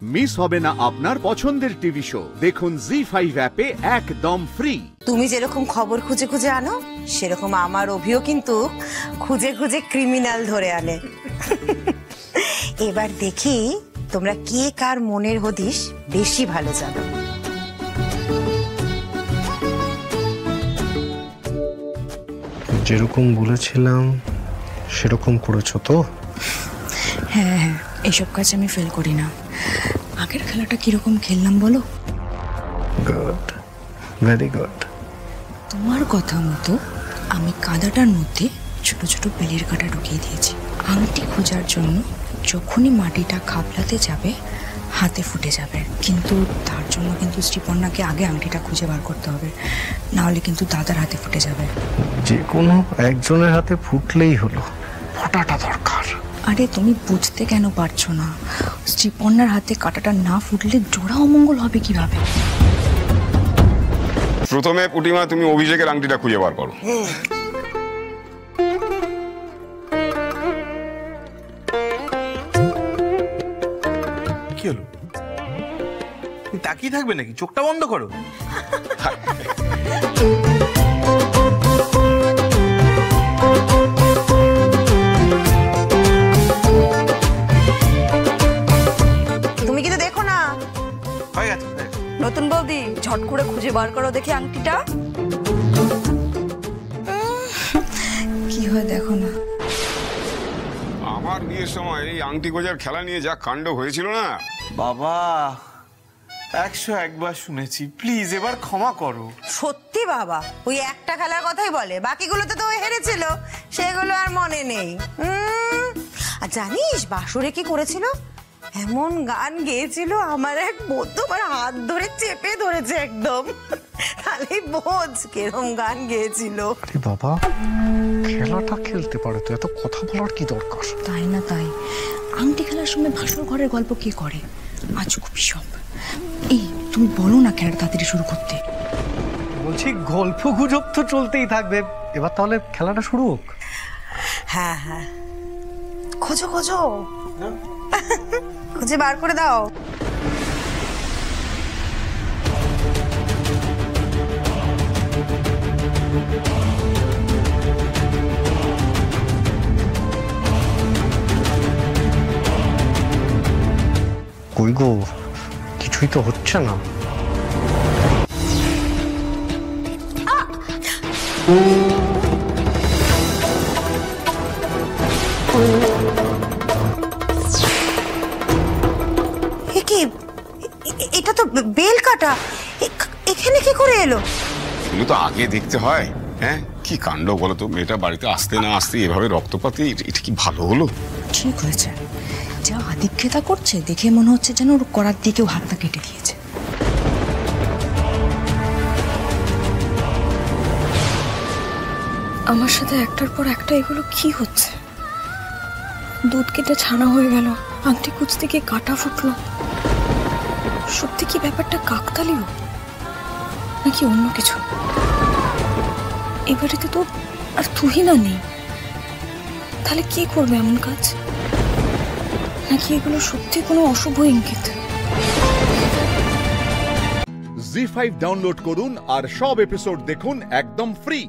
Miss হবে না আপনার পছন্দের টিভি শো। দেখুন জি5 অ্যাপে একদম ফ্রি। তুমি যেরকম খবর খুঁজে খুঁজে আনো, সেরকম আমার অভিও কিন্তু খুঁজে খুঁজে ক্রিমিনাল ধরে আনে। এবার দেখি তোমরা কে কার মনের হদিশ বেশি ভালো জানো। যেরকম বলেছিলাম সেরকম করেছো তো? হ্যাঁ হ্যাঁ, এইসব কাজ আমি ফেল করি না। আগের খেলাটা কিরকম খেললাম বলো? Good, very good. তোমার কথা মতো আমি কাদাটার মধ্যে ছোট ছোট বেলের কাঁটা ঢুকিয়ে দিয়েছি। আংটি খোঁজার জন্য যখনই মাটিটা খাবলাতে যাবে হাতে ফুটে যাবে, কিন্তু তার জন্য কিন্তু শ্রীপর্ণাকে আগে আংটিটা খুঁজে বার করতে হবে, নাহলে কিন্তু দাদার হাতে ফুটে যাবে। যে কোনো একজনের হাতে ফুটলেই হলো, ফোটাটা দরকার। আরে তুমি বুঝতে কেন পারছো না? শ্রীপর্ণার হাতে কাঁটাটা না ফুটলে জোড়া অমঙ্গল হবে কিভাবে? প্রথমে পুটিমা তুমি অভিষেকের আংটিটা খুঁজে বার করো। কি হলো? তাকিয়ে থাকবে নাকি? চোখটা বন্ধ করো। তুমি কিন্তু দেখো না। হয়ে গেছে। নতুন বৌদি, ঝট করে খুঁজে বার করো দেখি আংটিটা। কি হয় দেখো না। আমার বিয়ের সময় এই আংটি খোঁজার খেলা নিয়ে যা কাণ্ড হয়েছিল না বাবা, 101 বার শুনেছি, প্লিজ এবার ক্ষমা করো। সত্যি বাবা, ওই একটা খেলার কথাই বলে, বাকিগুলোতে তো ও হেরেছিল, সেগুলো আর মনে নেই। আর জানিস বাসরে কি করেছিল? এমন গান গেয়েছিল, আমার এক বন্ধু আমার হাত ধরে চেপে ধরেছে একদম। তাহলে বোঝ কিরম গান গেয়েছিল। আরে বাবা, খেলাটা খেলতে পারে তো, এত কথা বলার কি দরকার? তাই না তাই, আংটি খেলার সময় ভাসুর ঘরের গল্প কে করে? আজ খুবই সব। এই তুমি বলো না খেলাটা তাড়াতাড়ি শুরু করতে। বলছি গল্প গুজব তো চলতেই থাকবে, এবার তাহলে খেলাটা শুরু হোক। হ্যাঁ হ্যাঁ, খোঁজো খোঁজো, খুঁজে বার করে দাও। কই গো, কিছুই তো হচ্ছে না। এটা তো বেল কাটা, এখানে কি করে এলো? এগুলো তো আগে দেখতে হয়। হ্যাঁ, কি কাণ্ড বলো তো, মেয়েটা বাড়িতে আসতে না আসতে এভাবে রক্তপাতে, এটা কি ভালো হলো? ঠিক হয়েছে, যা আদিক্ষেতা করছে দেখে মনে হচ্ছে যেন ওর করার দিকেও হাতটা কেটে দিয়েছে। আমার সাথে একটার পর একটা এগুলো কি হচ্ছে? দুধ কেটে ছানা হয়ে গেল, আংটি খুঁজতে গিয়ে কাটা ফুটলো। সত্যি কি ব্যাপারটা কাকতালীয় নাকি অন্য কিছু? এবারেতে তো আর তুহিনা নেই, তাহলে কি করবে এমন কাজ? নাকি এগুলো সত্যি কোনো অশুভ ইঙ্গিত? জি5 ডাউনলোড করুন আর সব এপিসোড দেখুন একদম ফ্রি।